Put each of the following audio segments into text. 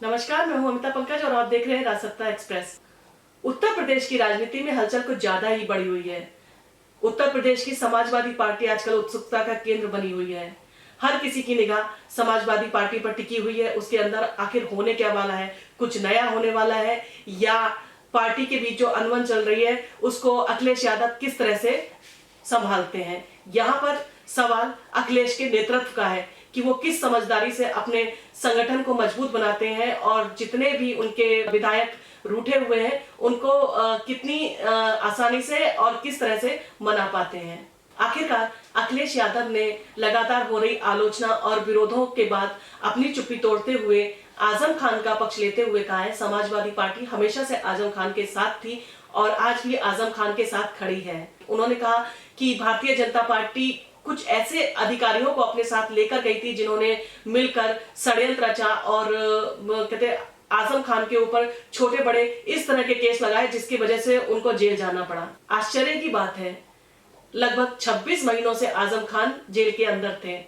नमस्कार, मैं हूं अमिता पंकज और आप देख रहे हैं राजसत्ता एक्सप्रेस। उत्तर प्रदेश की राजनीति में हलचल कुछ ज्यादा ही बढ़ी हुई है। उत्तर प्रदेश की समाजवादी पार्टी आजकल उत्सुकता का केंद्र बनी हुई है। हर किसी की निगाह समाजवादी पार्टी पर टिकी हुई है। उसके अंदर आखिर होने क्या वाला है, कुछ नया होने वाला है या पार्टी के बीच जो अनबन चल रही है उसको अखिलेश यादव किस तरह से संभालते हैं। यहाँ पर सवाल अखिलेश के नेतृत्व का है कि वो किस समझदारी से अपने संगठन को मजबूत बनाते हैं और जितने भी उनके विधायक रूठे हुए हैं उनको कितनी आसानी से और किस तरह से मना पाते हैं। आखिरकार अखिलेश यादव ने लगातार हो रही आलोचना और विरोधों के बाद अपनी चुप्पी तोड़ते हुए आजम खान का पक्ष लेते हुए कहा है समाजवादी पार्टी हमेशा से आजम खान के साथ थी और आज भी आजम खान के साथ खड़ी है। उन्होंने कहा कि भारतीय जनता पार्टी कुछ ऐसे अधिकारियों को अपने साथ लेकर गई थी जिन्होंने मिलकर षड्यंत्र रचा और कहते आजम खान के ऊपर छोटे बड़े इस तरह के केस लगाए जिसकी वजह से उनको जेल जाना पड़ा। आश्चर्य की बात है, लगभग 26 महीनों से आजम खान जेल के अंदर थे।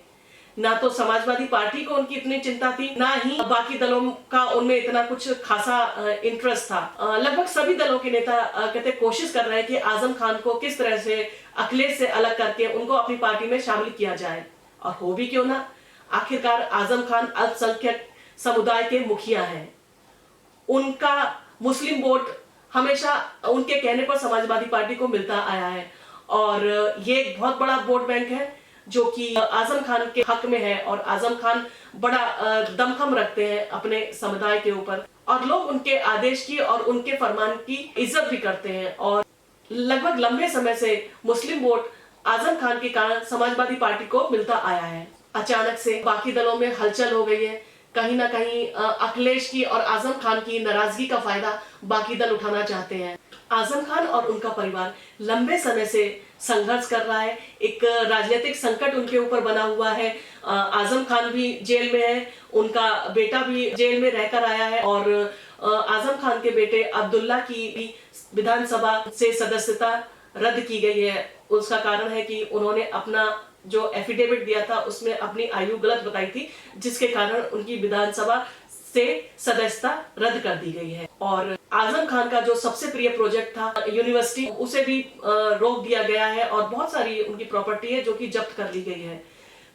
ना तो समाजवादी पार्टी को उनकी इतनी चिंता थी, ना ही बाकी दलों का उनमें इतना कुछ खासा इंटरेस्ट था। लगभग सभी दलों के नेता कहते कोशिश कर रहे हैं कि आजम खान को किस तरह से अखिलेश से अलग करके उनको अपनी पार्टी में शामिल किया जाए। और हो भी क्यों ना, आखिरकार आजम खान अल्पसंख्यक समुदाय के मुखिया हैं। उनका मुस्लिम वोट हमेशा उनके कहने पर समाजवादी पार्टी को मिलता आया है और ये एक बहुत बड़ा वोट बैंक है जो कि आजम खान के हक में है और आजम खान बड़ा दमखम रखते हैं अपने समुदाय के ऊपर और लोग उनके आदेश की और उनके फरमान की इज्जत भी करते हैं। और लगभग लंबे समय से मुस्लिम वोट आजम खान के कारण समाजवादी पार्टी को मिलता आया है। अचानक से बाकी दलों में हलचल हो गई है। कहीं ना कहीं अखिलेश की और आजम खान की नाराजगी का फायदा बाकी दल उठाना चाहते हैं। आजम खान और उनका परिवार लंबे समय से संघर्ष कर रहा है। एक राजनीतिक संकट उनके ऊपर बना हुआ है। आजम खान भी जेल में है, उनका बेटा भी जेल में रहकर आया है और आजम खान के बेटे अब्दुल्ला की भी विधानसभा से सदस्यता रद्द की गई है। उसका कारण है कि उन्होंने अपना जो एफिडेविट दिया था उसमें अपनी आयु गलत बताई थी, जिसके कारण उनकी विधानसभा से सदस्यता रद्द कर दी गई है। और आजम खान का जो सबसे प्रिय प्रोजेक्ट था यूनिवर्सिटी, उसे भी रोक दिया गया है और बहुत सारी उनकी प्रॉपर्टी है जो कि जब्त कर ली गई है।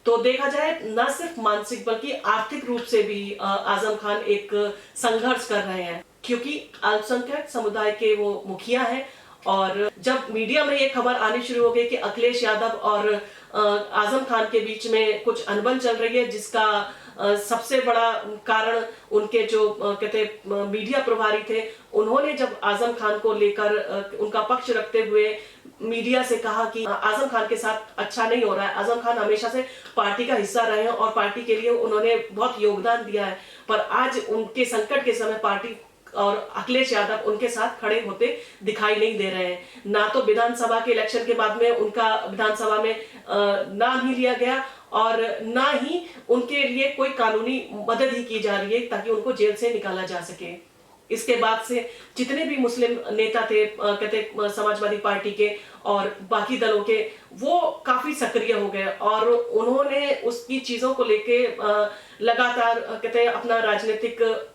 तो देखा जाए न सिर्फ मानसिक बल्कि आर्थिक रूप से भी आजम खान एक संघर्ष कर रहे हैं क्योंकि अल्पसंख्यक समुदाय के वो मुखिया हैं। और जब मीडिया में ये खबर आनी शुरू हो गई कि अखिलेश यादव और आजम खान के बीच में कुछ अनबन चल रही है जिसका सबसे बड़ा कारण उनके जो कहते मीडिया प्रभारी थे, उन्होंने जब आजम खान को लेकर उनका पक्ष रखते हुए मीडिया से कहा कि आजम खान के साथ अच्छा नहीं हो रहा है। आजम खान हमेशा से पार्टी का हिस्सा रहे हैं और पार्टी के लिए उन्होंने बहुत योगदान दिया है, पर आज उनके संकट के समय पार्टी और अखिलेश यादव उनके साथ खड़े होते दिखाई नहीं दे रहे हैं। ना तो विधानसभा के इलेक्शन के बाद में उनका विधानसभा में नाम ही लिया गया और ना ही उनके लिए कोई कानूनी मदद ही की जा रही है ताकि उनको जेल से निकाला जा सके। इसके बाद से जितने भी मुस्लिम नेता थे कहते समाजवादी पार्टी के और बाकी दलों के, वो काफी सक्रिय हो गए और उन्होंने उसकी चीजों को लेके लगातार कहते अपना राजनीतिक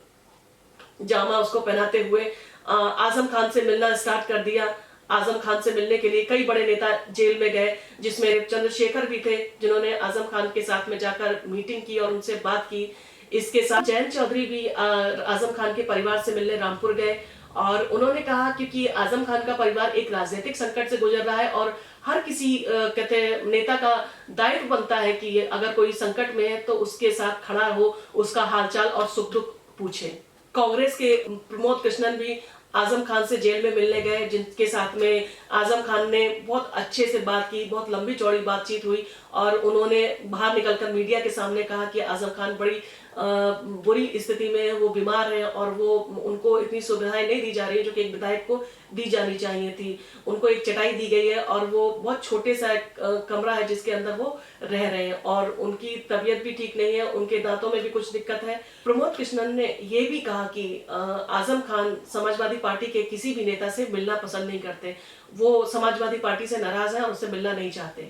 जामा उसको पहनाते हुए आजम खान से मिलना स्टार्ट कर दिया। आजम खान से मिलने के लिए कई बड़े नेता जेल में गए, जिसमें चंद्रशेखर भी थे जिन्होंने आजम खान के साथ में जाकर मीटिंग की और उनसे बात की। इसके साथ जयंत चौधरी भी आजम खान के परिवार से मिलने रामपुर गए और उन्होंने कहा क्योंकि आजम खान का परिवार एक राजनीतिक संकट से गुजर रहा है और हर किसी कहते नेता का दायित्व बनता है कि अगर कोई संकट में है तो उसके साथ खड़ा हो, उसका हालचाल और सुख दुख पूछे। कांग्रेस के प्रमोद कृष्णन भी आजम खान से जेल में मिलने गए, जिनके साथ में आजम खान ने बहुत अच्छे से बात की, बहुत लंबी चौड़ी बातचीत हुई और उन्होंने बाहर निकलकर मीडिया के सामने कहा कि आजम खान बड़ी बुरी स्थिति में है, वो बीमार है और वो उनको इतनी सुविधाएं नहीं दी जा रही है जो कि एक विधायक को दी जानी चाहिए थी। उनको एक चटाई दी गई है और वो बहुत छोटे सा एक कमरा है जिसके अंदर वो रह रहे हैं और उनकी तबीयत भी ठीक नहीं है, उनके दांतों में भी कुछ दिक्कत है। प्रमोद कृष्णन ने ये भी कहा कि आजम खान समाजवादी पार्टी के किसी भी नेता से मिलना पसंद नहीं करते, वो समाजवादी पार्टी से नाराज है और उससे मिलना नहीं चाहते।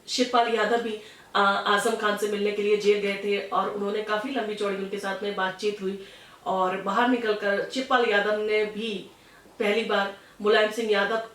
शिवपाल यादव भी आजम खान से मिलने के लिए जेल गए थे और उन्होंने काफी लंबी चौड़ी उनके साथ में बातचीत हुई और बाहर निकलकर शिवपाल यादव ने भी पहली बार मुलायम सिंह यादव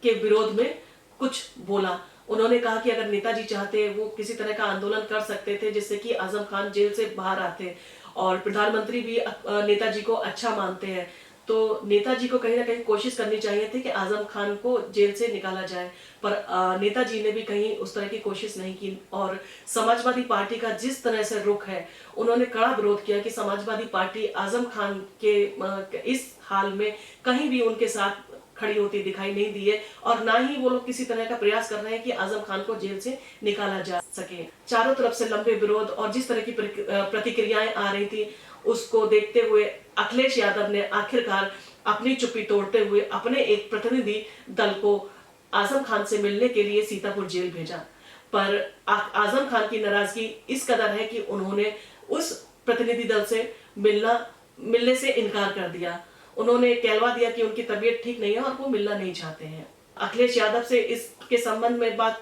के विरोध में कुछ बोला। उन्होंने कहा कि अगर नेताजी चाहते वो किसी तरह का आंदोलन कर सकते थे जिससे कि आजम खान जेल से बाहर आते, और प्रधानमंत्री भी नेताजी को अच्छा मानते हैं, तो नेताजी को कहीं ना कहीं कोशिश करनी चाहिए थी कि आजम खान को जेल से निकाला जाए, पर नेताजी ने भी कहीं उस तरह की कोशिश नहीं की। और समाजवादी पार्टी का जिस तरह से रुख है, उन्होंने कड़ा विरोध किया कि समाजवादी पार्टी आजम खान के इस हाल में कहीं भी उनके साथ खड़ी होती दिखाई नहीं दी है, और ना ही वो लोग किसी तरह का प्रयास कर रहे हैं कि आजम खान को जेल से निकाला जा सके। चारों तरफ से लंबे विरोध और जिस तरह की प्रतिक्रियाएं आ रही थी, उसको देखते हुए अखिलेश यादव ने आखिरकार अपनी चुप्पी तोड़ते हुए अपने एक प्रतिनिधि दल को आजम खान से मिलने के लिए सीतापुर जेल भेजा। पर आजम खान की नाराजगी इस कदर है कि उन्होंने उस प्रतिनिधि दल से मिलने से इनकार कर दिया। उन्होंने कहलवा दिया कि उनकी तबीयत ठीक नहीं है और वो मिलना नहीं चाहते हैं। अखिलेश यादव से इसके संबंध में बात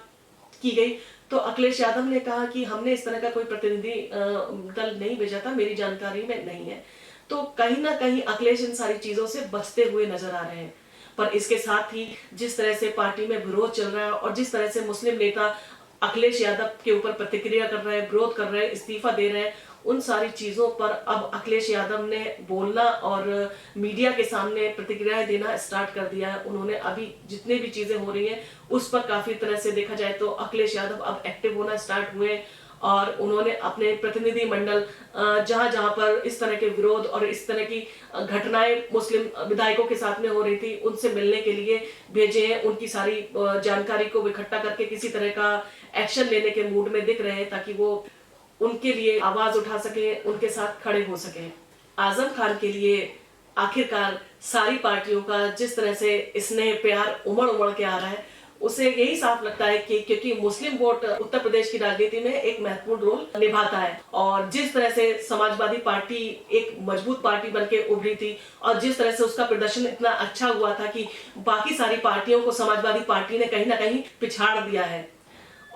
की गई तो अखिलेश यादव ने कहा कि हमने इस तरह का कोई प्रतिनिधि दल नहीं भेजा था, मेरी जानकारी में नहीं है। तो कहीं ना कहीं अखिलेश इन सारी चीजों से बचते हुए नजर आ रहे हैं। पर इसके साथ ही जिस तरह से पार्टी में विरोध चल रहा है और जिस तरह से मुस्लिम नेता अखिलेश यादव के ऊपर प्रतिक्रिया कर रहे हैं, विरोध कर रहे हैं, इस्तीफा दे रहे हैं, उन सारी चीजों पर अब अखिलेश यादव ने बोलना और मीडिया के सामने प्रतिक्रियाएं देना स्टार्ट कर दिया है। उन्होंने अभी जितने भी चीजें हो रही हैं उस पर काफी तरह से देखा जाए तो अखिलेश यादव अब एक्टिव होना स्टार्ट हुए, और उन्होंने अपने प्रतिनिधि मंडल जहां जहां पर इस तरह के विरोध और इस तरह की घटनाएं मुस्लिम विधायकों के साथ में हो रही थी, उनसे मिलने के लिए भेजे हैं। उनकी सारी जानकारी को इकट्ठा करके किसी तरह का एक्शन लेने के मूड में दिख रहे हैं ताकि वो उनके लिए आवाज उठा सके, उनके साथ खड़े हो सके। आजम खान के लिए आखिरकार सारी पार्टियों का जिस तरह से स्नेह प्यार उमड़ उमड़ के आ रहा है, उसे यही साफ लगता है कि क्योंकि मुस्लिम वोट उत्तर प्रदेश की राजनीति में एक महत्वपूर्ण रोल निभाता है, और जिस तरह से समाजवादी पार्टी एक मजबूत पार्टी बनके उभरी थी और जिस तरह से उसका प्रदर्शन इतना अच्छा हुआ था कि बाकी सारी पार्टियों को समाजवादी पार्टी ने कहीं ना कहीं पिछाड़ दिया है,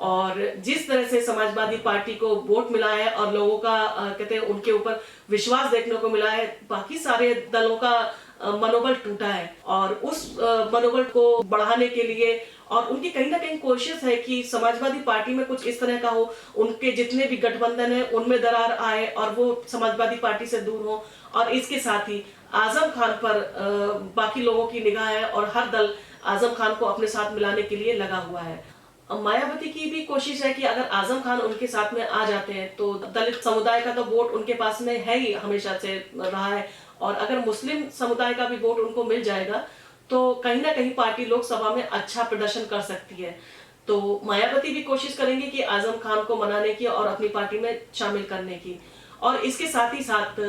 और जिस तरह से समाजवादी पार्टी को वोट मिला है और लोगों का कहते हैं उनके ऊपर विश्वास देखने को मिला है, बाकी सारे दलों का मनोबल टूटा है। और उस मनोबल को बढ़ाने के लिए और उनकी कहीं ना कहीं कोशिश है कि समाजवादी पार्टी में कुछ इस तरह का हो, उनके जितने भी गठबंधन है उनमें दरार आए और वो समाजवादी पार्टी से दूर हो। और इसके साथ ही आजम खान पर बाकी लोगों की निगाह है और हर दल आजम खान को अपने साथ मिलाने के लिए लगा हुआ है। मायावती की भी कोशिश है कि अगर आजम खान उनके साथ में आ जाते हैं तो दलित समुदाय का तो वोट उनके पास में है ही, हमेशा से रहा है, और अगर मुस्लिम समुदाय का भी वोट उनको मिल जाएगा तो कहीं ना कहीं पार्टी लोकसभा में अच्छा प्रदर्शन कर सकती है। तो मायावती भी कोशिश करेंगे कि आजम खान को मनाने की और अपनी पार्टी में शामिल करने की, और इसके साथ ही साथ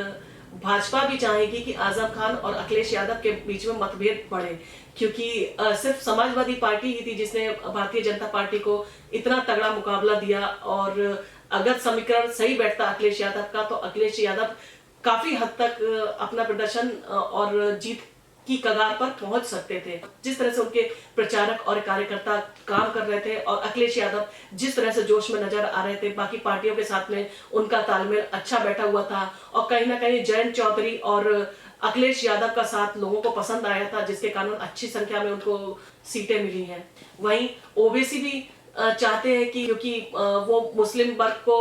भाजपा भी चाहेगी कि आजम खान और अखिलेश यादव के बीच में मतभेद बढ़े, क्योंकि सिर्फ समाजवादी पार्टी ही थी जिसने भारतीय जनता पार्टी को इतना तगड़ा मुकाबला दिया, और अगर समीकरण सही बैठता अखिलेश यादव का तो अखिलेश यादव काफी हद तक अपना प्रदर्शन और जीत की कगार पर पहुंच सकते थे। जिस तरह से उनके प्रचारक और कार्यकर्ता काम कर रहे थे और अखिलेश यादव जिस तरह से जोश में नजर आ रहे थे, बाकी पार्टियों के साथ में उनका तालमेल अच्छा बैठा हुआ था, और कहीं ना कहीं जयंत चौधरी और अखिलेश यादव का साथ लोगों को पसंद आया था, जिसके कारण अच्छी संख्या में उनको सीटें मिली हैं। वहीं ओबीसी भी चाहते हैं कि क्योंकि वो मुस्लिम वर्ग को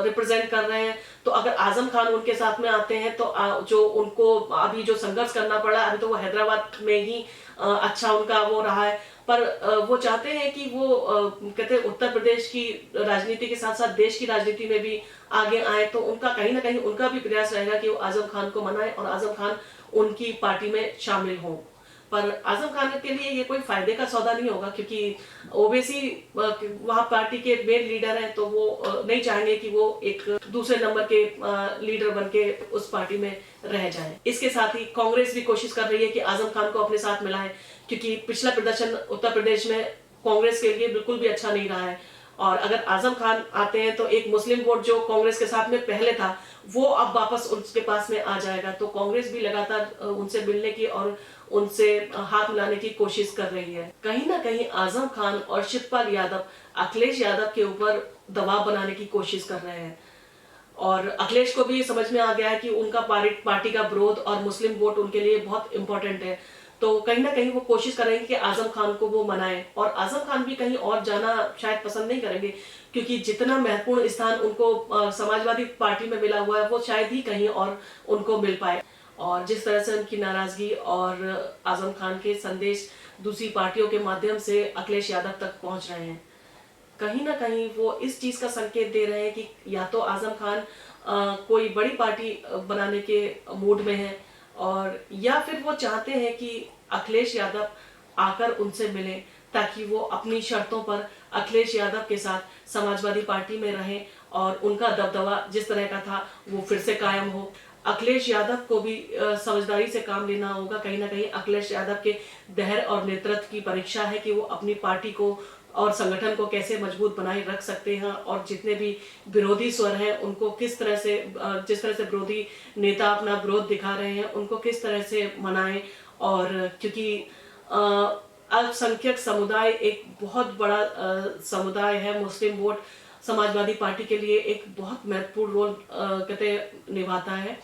रिप्रेजेंट कर रहे हैं, तो अगर आजम खान उनके साथ में आते हैं तो जो उनको अभी जो संघर्ष करना पड़ा, अभी तो वो हैदराबाद में ही अच्छा उनका वो रहा है, पर वो चाहते हैं कि वो कहते हैं उत्तर प्रदेश की राजनीति के साथ साथ देश की राजनीति में भी आगे आए, तो उनका कहीं ना कहीं उनका भी प्रयास रहेगा कि वो आजम खान को मनाए और आजम खान उनकी पार्टी में शामिल हों। पर आजम खान के लिए ये कोई फायदे का सौदा नहीं होगा, क्योंकि ओबीसी वहां पार्टी के मेन लीडर हैं, तो वो नहीं चाहेंगे कि वो एक दूसरे नंबर के लीडर बनके उस पार्टी में रह जाए। इसके साथ ही कांग्रेस भी कोशिश कर रही है कि आजम खान को अपने साथ मिलाए, क्योंकि पिछला प्रदर्शन उत्तर प्रदेश में कांग्रेस के लिए बिल्कुल भी अच्छा नहीं रहा है, और अगर आजम खान आते हैं तो एक मुस्लिम वोट जो कांग्रेस के साथ में पहले था वो अब वापस उसके पास में आ जाएगा। तो कांग्रेस भी लगातार उनसे मिलने की और उनसे हाथ मिलाने की कोशिश कर रही है। कहीं ना कहीं आजम खान और शिवपाल यादव अखिलेश यादव के ऊपर दबाव बनाने की कोशिश कर रहे हैं, और अखिलेश को भी ये समझ में आ गया है कि उनका पार्टी का विरोध और मुस्लिम वोट उनके लिए बहुत इंपॉर्टेंट है। तो कहीं ना कहीं वो कोशिश करेंगे कि आजम खान को वो मनाएं, और आजम खान भी कहीं और जाना शायद पसंद नहीं करेंगे, क्योंकि जितना महत्वपूर्ण स्थान उनको समाजवादी पार्टी में मिला हुआ है वो शायद ही कहीं और उनको मिल पाए। और जिस तरह से उनकी नाराजगी और आजम खान के संदेश दूसरी पार्टियों के माध्यम से अखिलेश यादव तक पहुंच रहे हैं, कहीं ना कहीं वो इस चीज का संकेत दे रहे हैं कि या तो आजम खान कोई बड़ी पार्टी बनाने के मूड में है, और या फिर वो चाहते हैं कि अखिलेश यादव आकर उनसे मिले, ताकि वो अपनी शर्तों पर अखिलेश यादव के साथ समाजवादी पार्टी में रहें और उनका दबदबा जिस तरह का था वो फिर से कायम हो। अखिलेश यादव को भी समझदारी से काम लेना होगा। कहीं ना कहीं अखिलेश यादव के धैर्य और नेतृत्व की परीक्षा है कि वो अपनी पार्टी को और संगठन को कैसे मजबूत बनाए रख सकते हैं, और जितने भी विरोधी स्वर हैं उनको किस तरह से, जिस तरह से विरोधी नेता अपना विरोध दिखा रहे हैं उनको किस तरह से मनाएं। और क्योंकि अल्पसंख्यक समुदाय एक बहुत बड़ा समुदाय है, मुस्लिम वोट समाजवादी पार्टी के लिए एक बहुत महत्वपूर्ण रोल कहते निभाता है,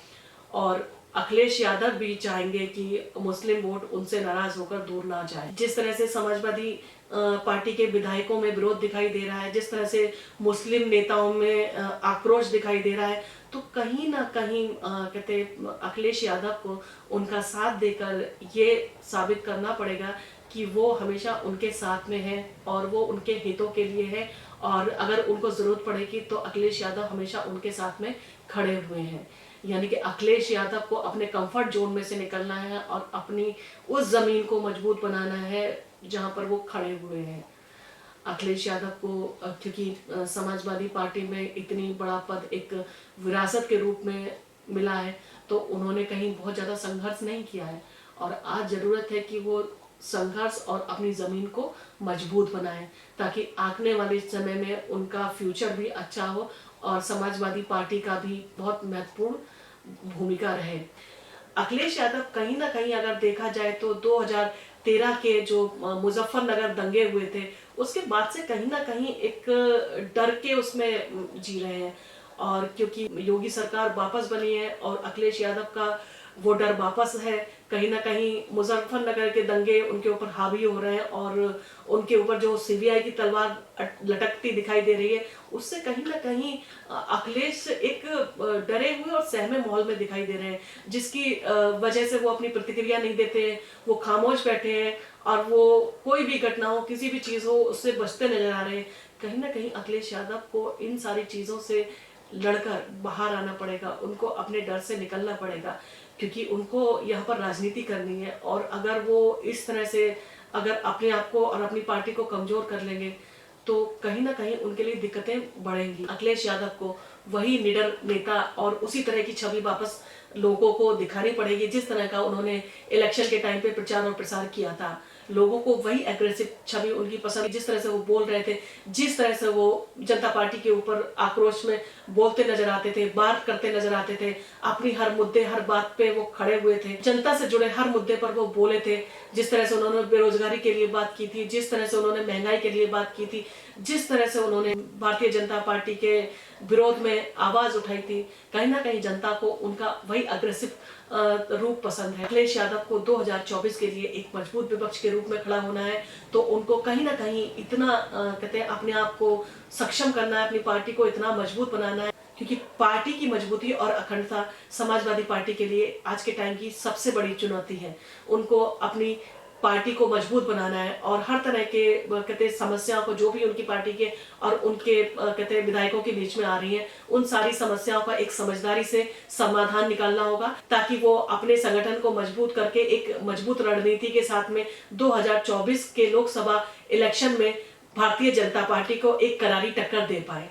और अखिलेश यादव भी चाहेंगे कि मुस्लिम वोट उनसे नाराज होकर दूर ना जाए। जिस तरह से समाजवादी पार्टी के विधायकों में विरोध दिखाई दे रहा है, जिस तरह से मुस्लिम नेताओं में आक्रोश दिखाई दे रहा है, तो कहीं ना कहीं कहते अखिलेश यादव को उनका साथ देकर ये साबित करना पड़ेगा कि वो हमेशा उनके साथ में है और वो उनके हितों के लिए है, और अगर उनको जरूरत पड़ेगी तो अखिलेश यादव हमेशा उनके साथ में खड़े हुए हैं। यानी कि अखिलेश यादव को अपने कंफर्ट जोन में से निकलना है और अपनी उस जमीन को मजबूत बनाना है जहां पर वो खड़े हुए हैं। अखिलेश यादव को क्योंकि समाजवादी पार्टी में इतनी बड़ा पद एक विरासत के रूप में मिला है, तो उन्होंने कहीं बहुत ज्यादा संघर्ष नहीं किया है, और आज जरूरत है कि वो संघर्ष और अपनी जमीन को मजबूत बनाएं, ताकि आने वाले समय में उनका फ्यूचर भी अच्छा हो और समाजवादी पार्टी का भी बहुत महत्वपूर्ण भूमिका रहे। अखिलेश यादव कहीं ना कहीं अगर देखा जाए तो 2013 के जो मुजफ्फरनगर दंगे हुए थे उसके बाद से कहीं ना कहीं एक डर के उसमें जी रहे हैं, और क्योंकि योगी सरकार वापस बनी है और अखिलेश यादव का वो डर वापस है, कहीं ना कहीं मुजफ्फरनगर के दंगे उनके ऊपर हावी हो रहे हैं और उनके ऊपर जो सीबीआई की तलवार लटकती दिखाई दे रही है, उससे कहीं ना कहीं अखिलेश एक डरे हुए और सहमे माहौल में दिखाई दे रहे हैं, जिसकी वजह से वो अपनी प्रतिक्रिया नहीं देते हैं, वो खामोश बैठे हैं और वो कोई भी घटना हो, किसी भी चीज हो, उससे बचते नजर आ रहे हैं। कहीं ना कहीं अखिलेश यादव को इन सारी चीजों से लड़कर बाहर आना पड़ेगा, उनको अपने डर से निकलना पड़ेगा, क्योंकि उनको यहाँ पर राजनीति करनी है, और अगर वो इस तरह से अगर अपने आप को और अपनी पार्टी को कमजोर कर लेंगे तो कहीं ना कहीं उनके लिए दिक्कतें बढ़ेंगी। अखिलेश यादव को वही निडर नेता और उसी तरह की छवि वापस लोगों को दिखानी पड़ेगी जिस तरह का उन्होंने इलेक्शन के टाइम पे प्रचार और प्रसार किया था। लोगों को वही एग्रेसिव छवि उनकी पसंद, जिस तरह से वो बोल रहे थे, जिस तरह से वो जनता पार्टी के ऊपर आक्रोश में बोलते नजर आते थे, बात करते नजर आते थे, अपनी हर मुद्दे हर बात पे वो खड़े हुए थे, जनता से जुड़े हर मुद्दे पर वो बोले थे। जिस तरह से उन्होंने बेरोजगारी के लिए बात की थी, जिस तरह से उन्होंने महंगाई के लिए बात की थी, जिस तरह से उन्होंने भारतीय जनता पार्टी के विरोध में आवाज उठाई थी, कहीं ना कहीं जनता को उनका वही अग्रेसिव रूप पसंद है। अखिलेश यादव को 2024 के लिए एक मजबूत विपक्ष के रूप में खड़ा होना है, तो उनको कहीं ना कहीं इतना कहते हैं अपने आप को सक्षम करना है, अपनी पार्टी को इतना मजबूत बनाना है, क्योंकि पार्टी की मजबूती और अखंडता समाजवादी पार्टी के लिए आज के टाइम की सबसे बड़ी चुनौती है। उनको अपनी पार्टी को मजबूत बनाना है और हर तरह के कहते समस्याओं को, जो भी उनकी पार्टी के और उनके कहते विधायकों के बीच में आ रही हैं, उन सारी समस्याओं का एक समझदारी से समाधान निकालना होगा, ताकि वो अपने संगठन को मजबूत करके एक मजबूत रणनीति के साथ में 2024 के लोकसभा इलेक्शन में भारतीय जनता पार्टी को एक करारी टक्कर दे पाए।